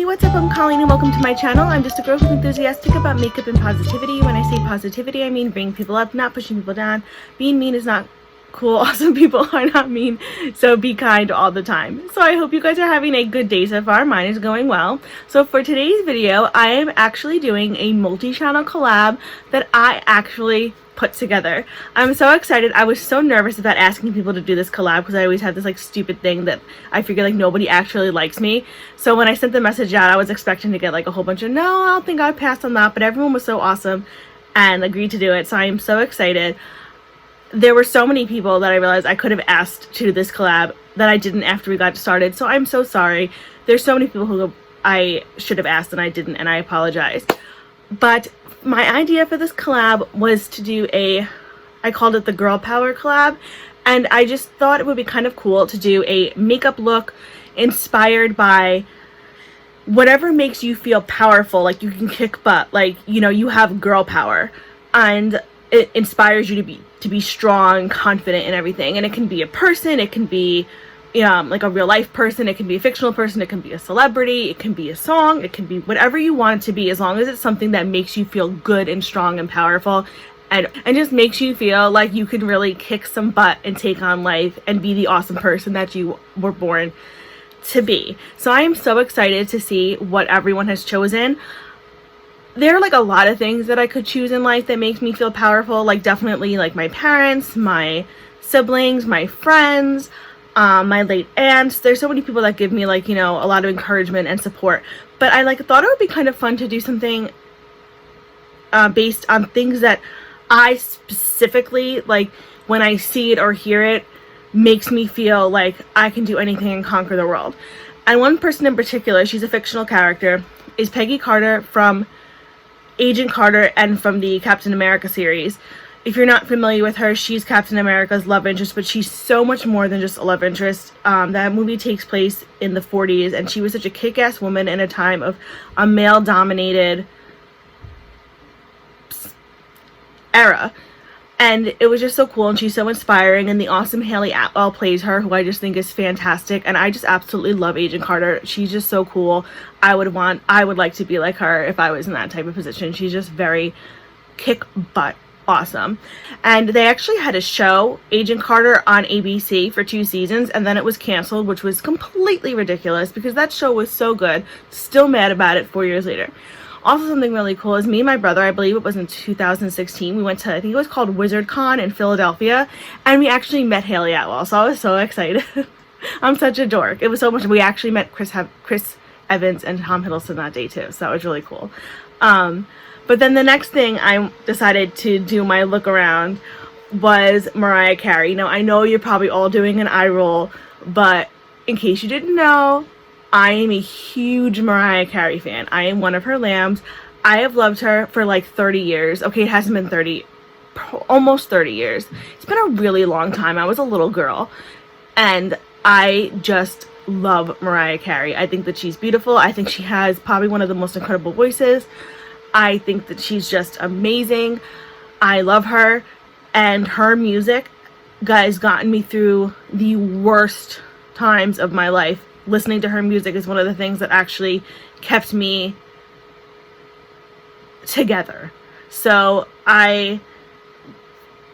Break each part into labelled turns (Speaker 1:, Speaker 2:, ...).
Speaker 1: Hey, what's up? I'm Colleen and welcome to my channel. I'm just a girl who's enthusiastic about makeup and positivity. When I say positivity, I mean bringing people up, not pushing people down. Being mean is not cool. Awesome people are not mean, so be kind all the time. So I hope you guys are having a good day so far. Mine is going well. So for today's video, I am actually doing a multi-channel collab that I actually put together. I'm so excited. I was so nervous about asking people to do this collab because I always had this like stupid thing that I figure like nobody actually likes me. So when I sent the message out, I was expecting to get like a whole bunch of no, I don't think I passed on that, but everyone was so awesome and agreed to do it. So I am so excited. There were so many people that I realized I could have asked to do this collab that I didn't after we got started. So I'm so sorry. There's so many people who I should have asked and I didn't, and I apologize. But my idea for this collab was to do I called it the Girl Power collab, and I just thought it would be kind of cool to do a makeup look inspired by whatever makes you feel powerful, like you can kick butt, like, you know, you have girl power, and it inspires you to be strong, confident in everything. And it can be a person, it can be like a real life person, it can be a fictional person, it can be a celebrity, it can be a song, it can be whatever you want it to be, as long as it's something that makes you feel good and strong and powerful and just makes you feel like you can really kick some butt and take on life and be the awesome person that you were born to be. So I am so excited to see what everyone has chosen. There are like a lot of things that I could choose in life that makes me feel powerful, like definitely like my parents, my siblings, my friends, my late aunts. There's so many people that give me like, you know, a lot of encouragement and support, but I thought it would be kind of fun to do something based on things that I specifically, like, when I see it or hear it, makes me feel like I can do anything and conquer the world. And one person in particular, she's a fictional character, is Peggy Carter from Agent Carter and from the Captain America series. If you're not familiar with her, she's Captain America's love interest, but she's so much more than just a love interest. That movie takes place in the 40s, and she was such a kick-ass woman in a time of a male-dominated era. And it was just so cool, and she's so inspiring, and the awesome Haley Atwell plays her, who I just think is fantastic, and I just absolutely love Agent Carter. She's just so cool. I would like to be like her if I was in that type of position. She's just very kick-butt awesome. And they actually had a show, Agent Carter, on ABC for 2 seasons, and then it was canceled, which was completely ridiculous because that show was so good. Still mad about it 4 years later. Also, something really cool is me and my brother, I believe it was in 2016, we went to, I think it was called WizardCon in Philadelphia, and we actually met Haley Atwell, so I was so excited. I'm such a dork. It was so much. We actually met Chris Evans and Tom Hiddleston that day too, so that was really cool. But then the next thing I decided to do my look around was Mariah Carey. Now, I know you're probably all doing an eye roll, but in case you didn't know, I am a huge Mariah Carey fan. I am one of her lambs. I have loved her for like 30 years. Okay, it hasn't been 30, almost 30 years. It's been a really long time. I was a little girl, and I just love Mariah Carey. I think that she's beautiful. I think she has probably one of the most incredible voices. I think that she's just amazing. I love her, and her music, guys, gotten me through the worst times of my life. Listening to her music is one of the things that actually kept me together. So I,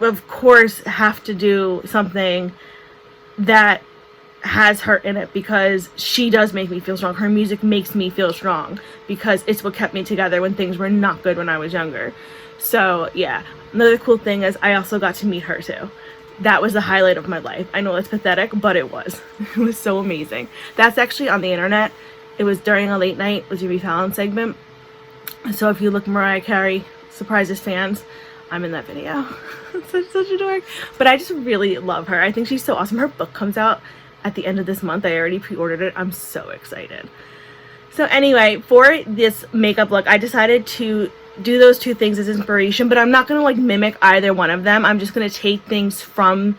Speaker 1: of course, have to do something that has her in it because she does make me feel strong. Her music makes me feel strong because it's what kept me together when things were not good when I was younger. So yeah, another cool thing is I also got to meet her too. That was the highlight of my life. I know it's pathetic, but it was. It was so amazing. That's actually on the internet. It was during a late night with Jimmy Fallon segment. So if you look Mariah Carey Surprises fans, I'm in that video. such a dork. But I just really love her. I think she's so awesome. Her book comes out at the end of this month. I already pre-ordered it. I'm so excited. So anyway, for this makeup look, I decided to do those 2 things as inspiration, but I'm not going to like mimic either one of them. I'm just going to take things from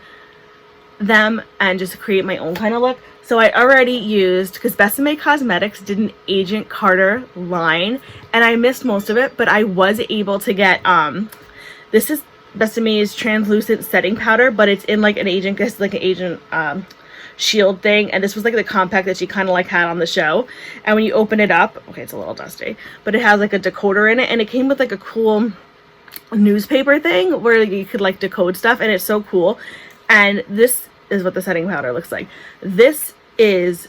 Speaker 1: them and just create my own kind of look. So I already used, because Devinah Cosmetics did an Agent Carter line, and I missed most of it, but I was able to get, this is Besame's translucent setting powder, but it's in like an agent, shield thing, and this was like the compact that she kind of like had on the show. And when you open it up, okay, it's a little dusty, but it has like a decoder in it, and it came with like a cool newspaper thing where you could like decode stuff, and it's so cool. And this is what the setting powder looks like. This is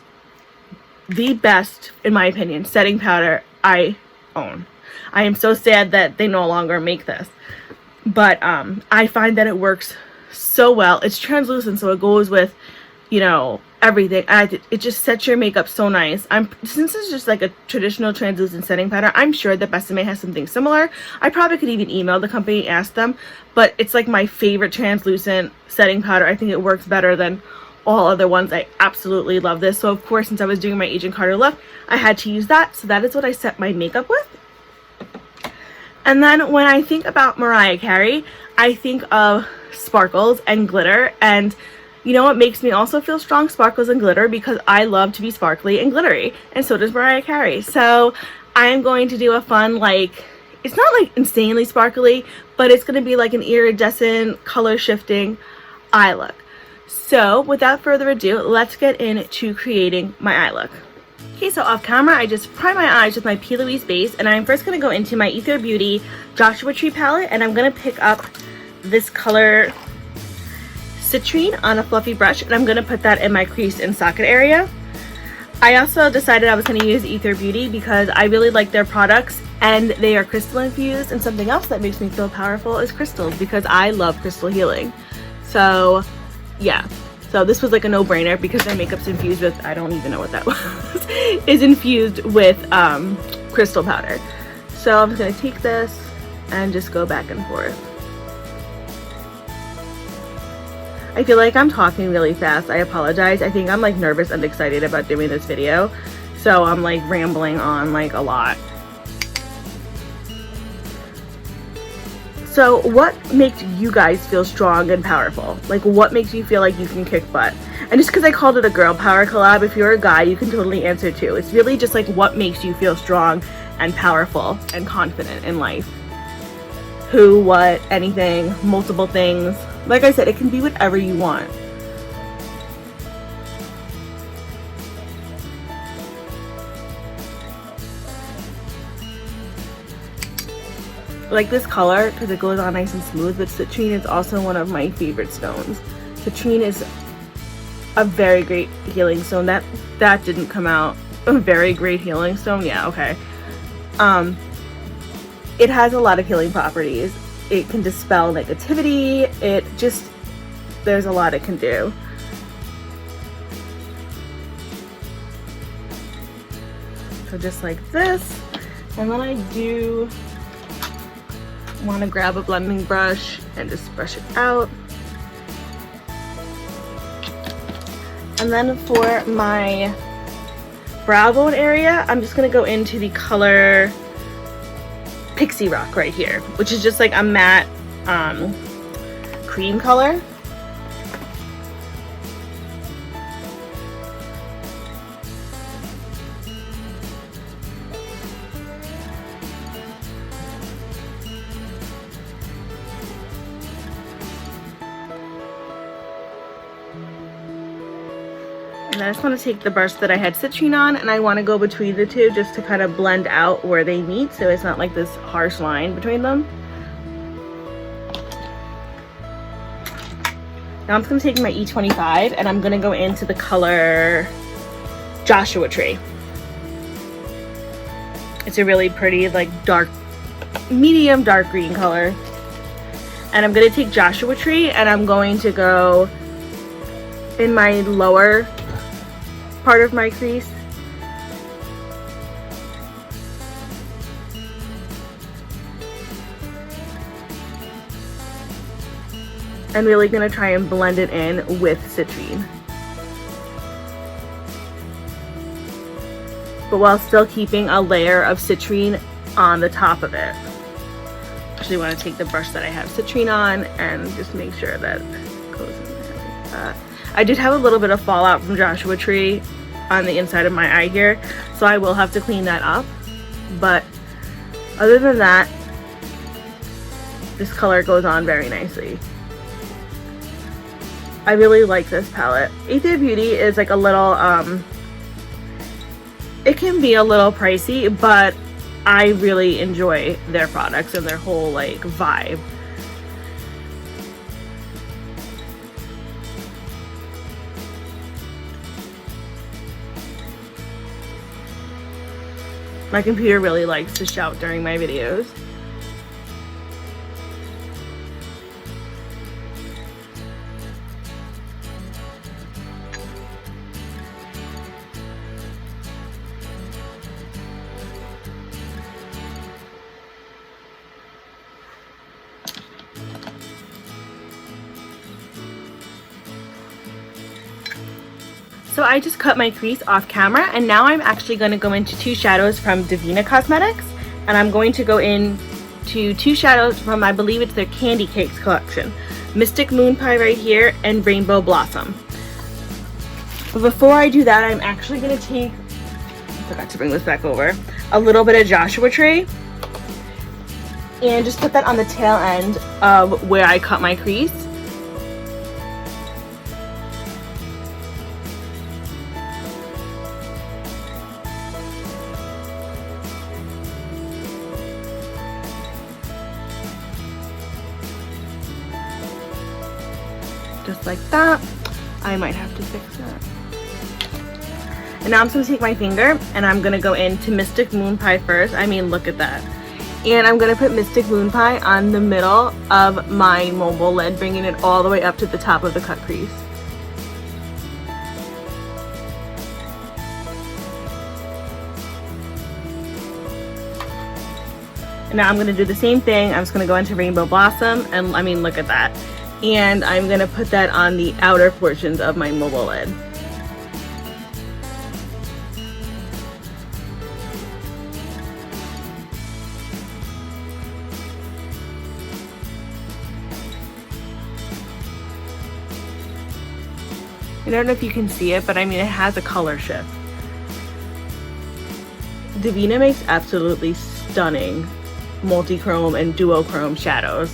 Speaker 1: the best, in my opinion, setting powder I own. I am so sad that they no longer make this, but I find that it works so well. It's translucent, so it goes with, you know, everything. It just sets your makeup so nice. Since it's just like a traditional translucent setting powder, I'm sure that Besame has something similar. I probably could even email the company and ask them, but it's like my favorite translucent setting powder. I think it works better than all other ones. I absolutely love this. So of course, since I was doing my Agent Carter look, I had to use that. So that is what I set my makeup with. And then when I think about Mariah Carey, I think of sparkles and glitter. And you know what makes me also feel strong? Sparkles and glitter, because I love to be sparkly and glittery, and so does Mariah Carey. So I am going to do a fun, like, it's not like insanely sparkly, but it's going to be like an iridescent color shifting eye look. So without further ado, let's get into creating my eye look. Okay, so off camera, I just prime my eyes with my P. Louise base, and I'm first going to go into my Aether Beauty Joshua Tree palette, and I'm going to pick up this color Citrine on a fluffy brush, and I'm going to put that in my crease and socket area. I also decided I was going to use Aether Beauty because I really like their products, and they are crystal infused, and something else that makes me feel powerful is crystals, because I love crystal healing. So yeah, so this was like a no-brainer because their makeup's infused with, I don't even know what that was, is infused with crystal powder. So I'm just going to take this and just go back and forth. I feel like I'm talking really fast. I apologize. I think I'm like nervous and excited about doing this video, so I'm like rambling on like a lot. So what makes you guys feel strong and powerful? Like, what makes you feel like you can kick butt? And just because I called it a girl power collab, if you're a guy, you can totally answer too. It's really just like what makes you feel strong and powerful and confident in life. Who, what, anything, multiple things. Like I said, it can be whatever you want. Like this color because it goes on nice and smooth, but citrine is also one of my favorite stones. Citrine is a very great healing stone. That didn't come out. A very great healing stone. Yeah, okay. It has a lot of healing properties. It can dispel negativity. There's a lot it can do. So just like this, and then I do want to grab a blending brush and just brush it out. And then for my brow bone area, I'm just going to go into the color Pixie Rock right here, which is just like a matte cream color. And I just want to take the brush that I had citrine on, and I want to go between the two just to kind of blend out where they meet, so it's not like this harsh line between them. Now I'm just going to take my E25 and I'm going to go into the color Joshua Tree. It's a really pretty, like, medium dark green color. And I'm going to take Joshua Tree and I'm going to go in my lower part of my crease. I'm really going to try and blend it in with citrine, but while still keeping a layer of citrine on the top of it. Actually want to take the brush that I have citrine on and just make sure that it goes in there like that. I did have a little bit of fallout from Joshua Tree on the inside of my eye here, so I will have to clean that up, but other than that, this color goes on very nicely. I really like this palette. Aether Beauty is like a little, it can be a little pricey, but I really enjoy their products and their whole like vibe. My computer really likes to shout during my videos. So I just cut my crease off camera, and now I'm actually going to go into two shadows from Devinah Cosmetics, and I'm going to go into two shadows from, I believe it's their Candy Cakes collection. Mystic Moonpie right here and Rainbow Blossom. But before I do that, I'm actually going to take, I forgot to bring this back over, a little bit of Joshua Tree and just put that on the tail end of where I cut my crease. Just like that. I might have to fix that. And now I'm just going to take my finger and I'm going to go into Mystic Moonpie first. I mean, look at that. And I'm going to put Mystic Moonpie on the middle of my mobile lid, bringing it all the way up to the top of the cut crease. And now I'm going to do the same thing. I'm just going to go into Rainbow Blossom, and I mean, look at that. And I'm going to put that on the outer portions of my mobile lid. I don't know if you can see it, but I mean, it has a color shift. Devinah makes absolutely stunning multi-chrome and duochrome shadows.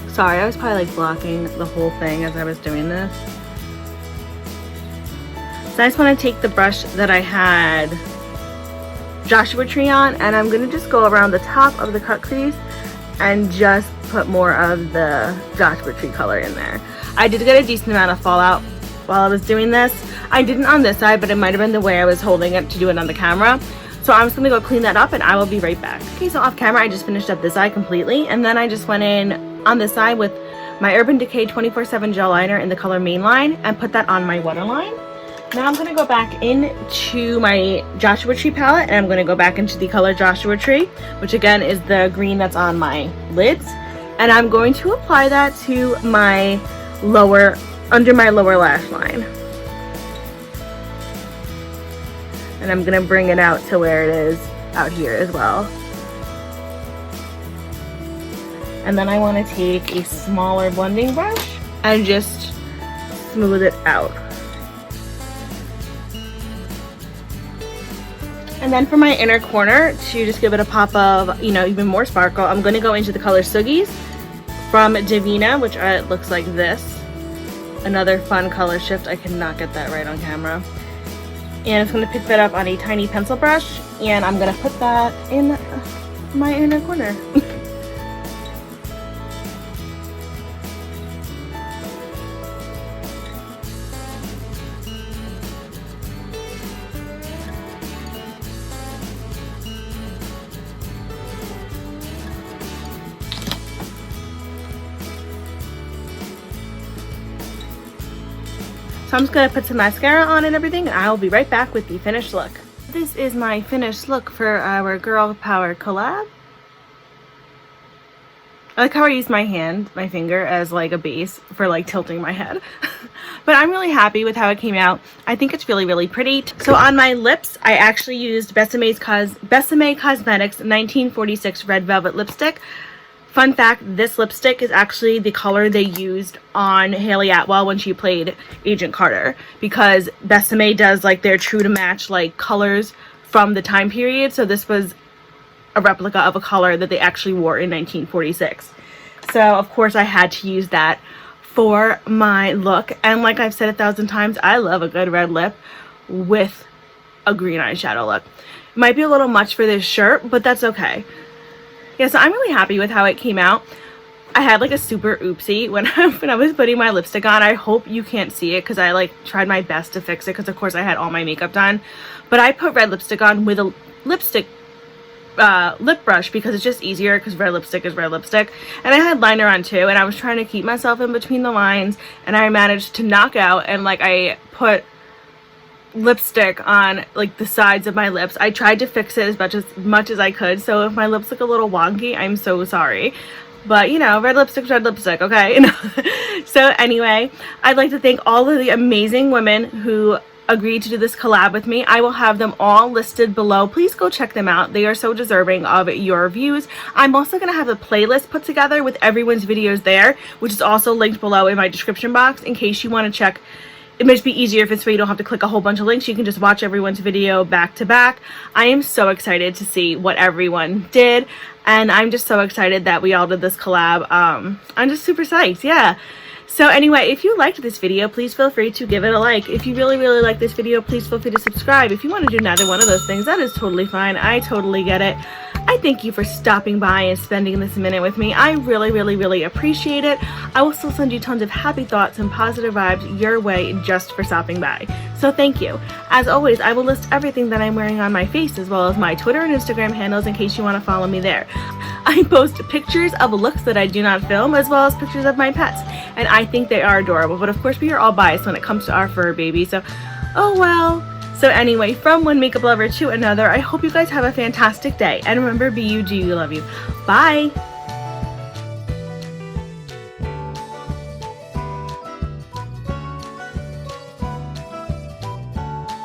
Speaker 1: Sorry, I was probably like blocking the whole thing as I was doing this. So I just want to take the brush that I had Joshua Tree on, and I'm going to just go around the top of the cut crease and just put more of the Joshua Tree color in there. I did get a decent amount of fallout while I was doing this. I didn't on this side, but it might have been the way I was holding it to do it on the camera. So I'm just going to go clean that up and I will be right back. Okay, so off camera I just finished up this eye completely, and then I just went in on this side with my Urban Decay 24/7 gel liner in the color Mainline and put that on my waterline. Now I'm going to go back into my Joshua Tree palette, and I'm going to go back into the color Joshua Tree, which again is the green that's on my lids. And I'm going to apply that to my under my lower lash line. And I'm going to bring it out to where it is out here as well. And then I want to take a smaller blending brush and just smooth it out. And then for my inner corner, to just give it a pop of, even more sparkle, I'm going to go into the color Sugies from Devinah, which looks like this. Another fun color shift. I cannot get that right on camera. And I'm going to pick that up on a tiny pencil brush, and I'm going to put that in my inner corner. So I'm just going to put some mascara on and everything, and I'll be right back with the finished look. This is my finished look for our Girl Power collab. I like how I use my finger as like a base for like tilting my head. But I'm really happy with how it came out. I think it's really, really pretty. So on my lips, I actually used Besame Cosmetics 1946 Red Velvet Lipstick Fun fact, this lipstick is actually the color they used on Hayley Atwell when she played Agent Carter, because Besame does like their true to match like colors from the time period. So this was a replica of a color that they actually wore in 1946. So of course I had to use that for my look. And like I've said 1,000 times, I love a good red lip with a green eyeshadow look. It might be a little much for this shirt, but that's okay. Yeah, so I'm really happy with how it came out. I had like a super oopsie when I was putting my lipstick on. I hope you can't see it because I like tried my best to fix it because of course I had all my makeup done. But I put red lipstick on with a lipstick lip brush because it's just easier, because red lipstick is red lipstick. And I had liner on too, and I was trying to keep myself in between the lines, and I managed to knock out, and like I put lipstick on like the sides of my lips. I tried to fix it as much as I could, so if my lips look a little wonky, I'm so sorry. But you know, red lipstick's red lipstick, okay? So anyway, I'd like to thank all of the amazing women who agreed to do this collab with me. I will have them all listed below. Please go check them out. They are so deserving of your views. I'm also going to have a playlist put together with everyone's videos there, which is also linked below in my description box in case you want to check. It might be easier if it's where you don't have to click a whole bunch of links. You can just watch everyone's video back to back. I am so excited to see what everyone did, and I'm just so excited that we all did this collab. I'm just super psyched, yeah. So anyway, if you liked this video, please feel free to give it a like. If you really, really like this video, please feel free to subscribe. If you want to do neither one of those things, that is totally fine. I totally get it. I thank you for stopping by and spending this minute with me. I really, really, really appreciate it. I will still send you tons of happy thoughts and positive vibes your way just for stopping by. So thank you. As always, I will list everything that I'm wearing on my face, as well as my Twitter and Instagram handles in case you want to follow me there. I post pictures of looks that I do not film, as well as pictures of my pets, and I think they are adorable. But of course, we are all biased when it comes to our fur baby, so oh well. So anyway, from one makeup lover to another, I hope you guys have a fantastic day. And remember, be you, do you, love you. Bye!